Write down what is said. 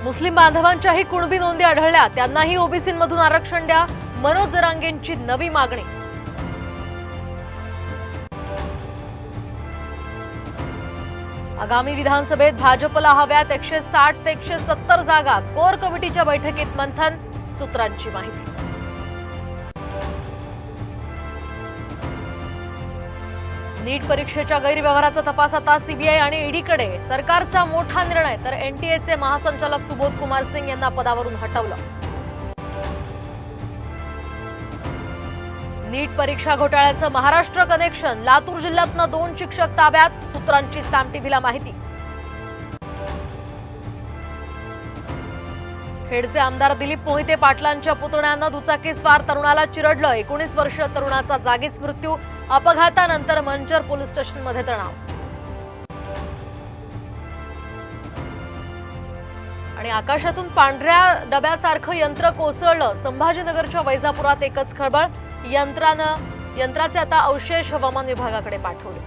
मुस्लिम बांधवांच्याही कुणबी नोंदी आढळल्या, त्यांनाही ओबीसीमधून आरक्षण द्या, मनोज जरांगेंची नवी मागणी। आगामी विधानसभेत भाजपला हव्यात 160 ते 170 जागा, कोर कमिटीच्या बैठकीत मंथन, सूत्रांची माहिती। नीट परीक्षेच्या गैरव्यवहाराचा तपास आता सीबीआय आणि ईडीकडे। सरकारचा मोठा निर्णय, तर एनटीएचे महासंचालक सुबोध कुमार सिंग यांना पदावरून हटवलं। नीट परीक्षा घोटाळ्याचं महाराष्ट्र कनेक्शन, लातूर जिल्ह्यातनं 2 शिक्षक ताब्यात, सूत्रांची साम टीव्हीला माहिती। खेडचे आमदार दिलीप मोहिते पाटलांच्या पुतण्यानं दुचाकीस्वार तरुणाला चिरडलं, 19 वर्षीय तरुणाचा जागीच मृत्यू, अपघातानंतर मंचर पोलीस स्टेशनमध्ये तणाव। आणि आकाशातून पांढऱ्या डब्यासारखं यंत्र कोसळलं, संभाजीनगरच्या वैजापुरात एकच खळबळ, यंत्राचे आता अवशेष हवामान विभागाकडे पाठवले।